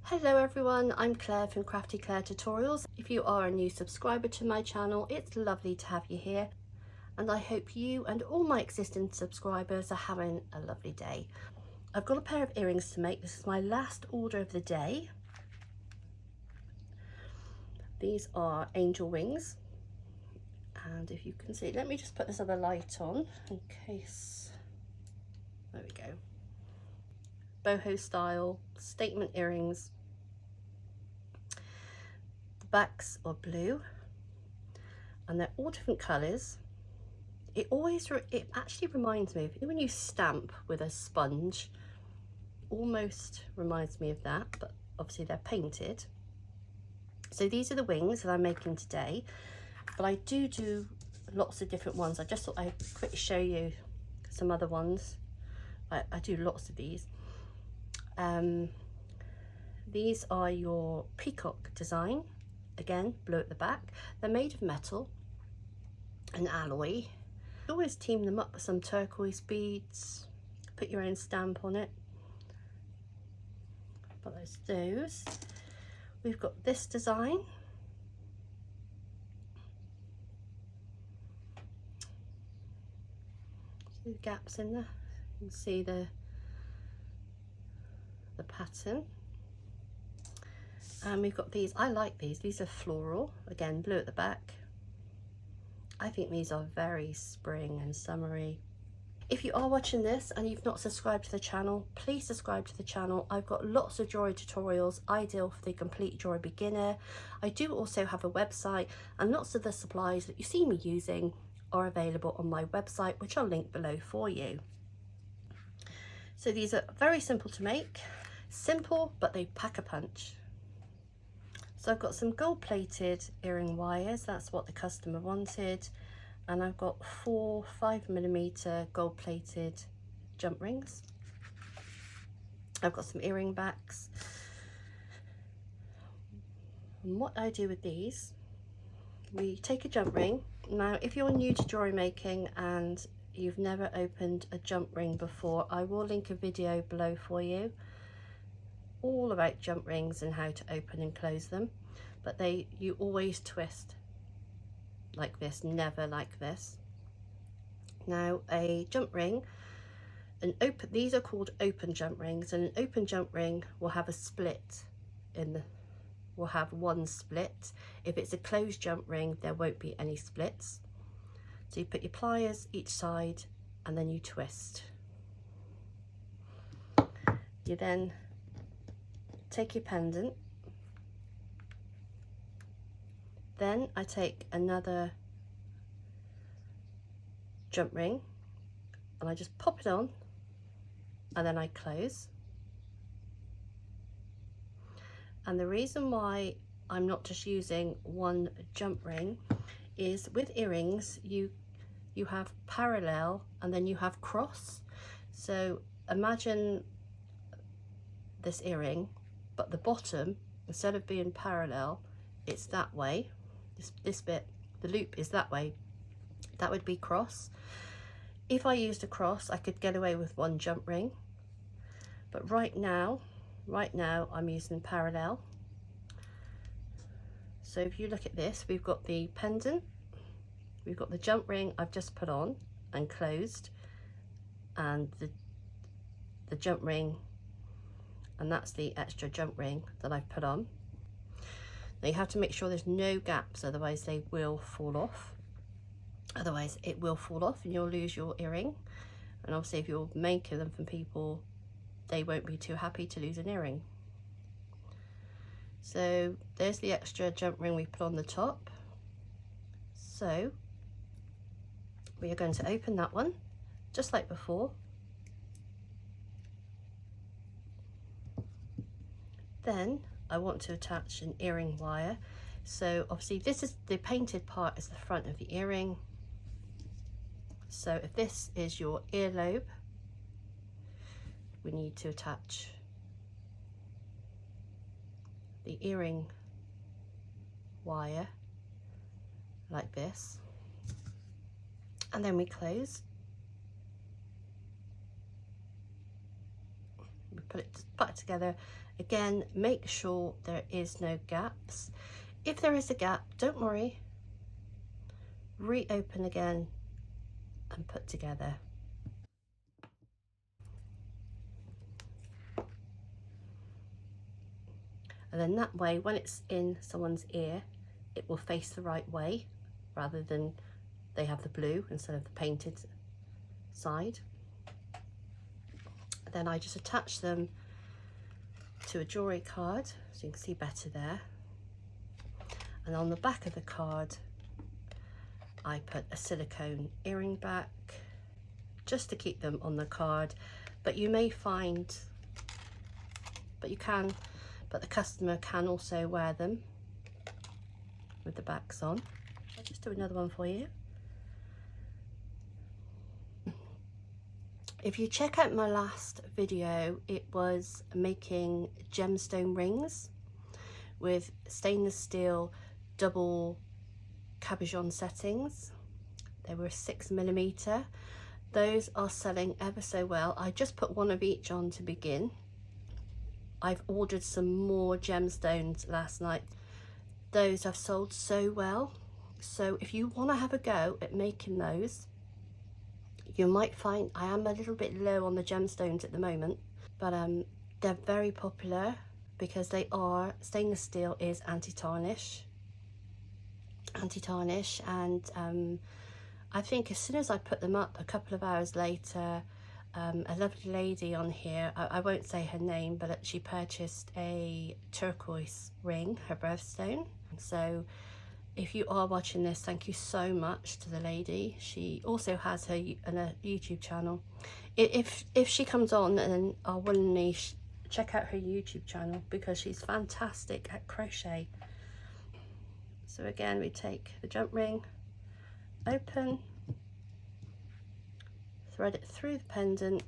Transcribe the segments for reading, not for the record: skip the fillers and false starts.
Hello everyone, I'm Claire from Crafty Claire Tutorials. If you are a new subscriber to my channel, it's lovely to have you here, and I hope you and all my existing subscribers are having a lovely day. I've got a pair of earrings to make. This is my last order of the day. These are angel wings, and if you can see, let me just put this other light on in case. There we go. Boho style statement earrings. The backs are blue and they're all different colours. It actually reminds me of when you stamp with a sponge, almost reminds me of that, but obviously they're painted. So these are the wings that I'm making today, but I do lots of different ones. I just thought I'd quickly show you some other ones. I do lots of these. These are your peacock design, again blue at the back. They're made of metal and alloy. You always team them up with some turquoise beads, put your own stamp on it. But there's those. We've got this design. See the gaps in there? You can see the pattern. And we've got these. I like these are floral, again blue at the back. I think these are very spring and summery. If you are watching this and you've not subscribed to the channel, please subscribe to the channel. I've got lots of jewellery tutorials, ideal for the complete jewellery beginner. I do also have a website, and lots of the supplies that you see me using are available on my website, which I'll link below for you. So these are very simple to make. Simple, but they pack a punch. So I've got some gold plated earring wires. That's what the customer wanted. And I've got 4 5mm gold plated jump rings. I've got some earring backs. And what I do with these, we take a jump ring. Now, if you're new to jewellery making and you've never opened a jump ring before, I will link a video below for you all about jump rings and how to open and close them. But you always twist like this, never like this. Now, a jump ring, these are called open jump rings, and an open jump ring will have a split will have one split. If it's a closed jump ring, there won't be any splits. So you put your pliers each side and then you twist. You then take your pendant. Then I take another jump ring and I just pop it on, and then I close. And the reason why I'm not just using one jump ring is with earrings you have parallel and then you have cross. So imagine this earring, but the bottom, instead of being parallel, it's that way. This bit, the loop is that way. That would be cross. If I used a cross, I could get away with one jump ring, but right now I'm using parallel. So if you look at this, we've got the pendant, we've got the jump ring I've just put on and closed, and the jump ring, and that's the extra jump ring that I've put on. Now you have to make sure there's no gaps, otherwise they will fall off. Otherwise it will fall off and you'll lose your earring. And obviously if you're making them from people, they won't be too happy to lose an earring. So there's the extra jump ring we put on the top. So we are going to open that one just like before. Then I want to attach an earring wire. So obviously this is the painted part, is the front of the earring. So if this is your earlobe, we need to attach the earring wire like this, and then we close. We put it together Again, make sure there is no gaps. If there is a gap, don't worry, reopen again and put together. And then that way, when it's in someone's ear, it will face the right way rather than they have the blue instead of the painted side. Then I just attach them to a jewellery card so you can see better there. And on the back of the card, I put a silicone earring back just to keep them on the card, but you may find, but the customer can also wear them with the backs on. I'll just do another one for you. If you check out my last video, it was making gemstone rings with stainless steel double cabochon settings. They were 6mm. Those are selling ever so well. I just put one of each on to begin. I've ordered some more gemstones last night. Those have sold so well. So if you want to have a go at making those, you might find I am a little bit low on the gemstones at the moment, but they're very popular because they are, stainless steel is anti-tarnish, and I think as soon as I put them up a couple of hours later, a lovely lady on here, I won't say her name, but she purchased a turquoise ring, her birthstone. So if you are watching this, thank you so much to the lady. She also has her a YouTube channel. If she comes on, then I'll willingly check out her YouTube channel because she's fantastic at crochet. So again, we take the jump ring, open, thread it through the pendant,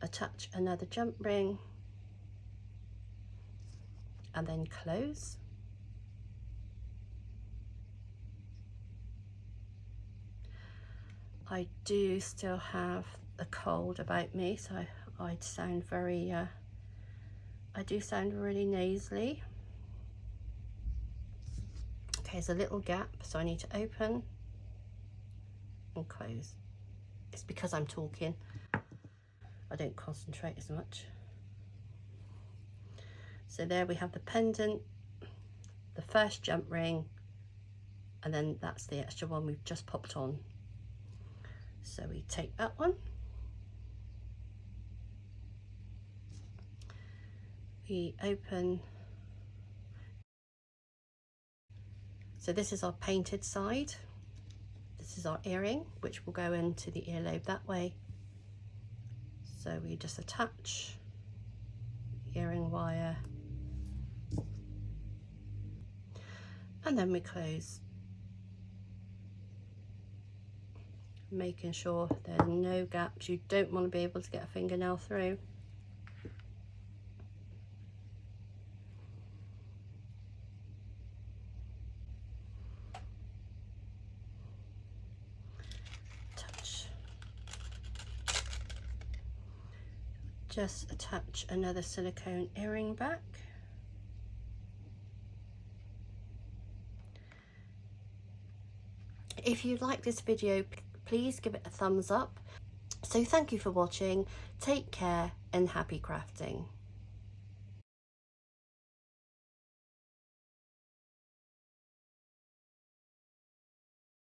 attach another jump ring, and then close. I do still have a cold about me, so I sound very, I do sound really nasally. Okay, there's a little gap, so I need to open and close. It's because I'm talking, I don't concentrate as much. So there we have the pendant, the first jump ring, and then that's the extra one we've just popped on. So we take that one, we open. So this is our painted side. This is our earring, which will go into the earlobe that way. So we just attach earring wire, and then we close, making sure there's no gaps. You don't want to be able to get a fingernail through. Just attach another silicone earring back. If you like this video, please give it a thumbs up. So thank you for watching, take care and happy crafting.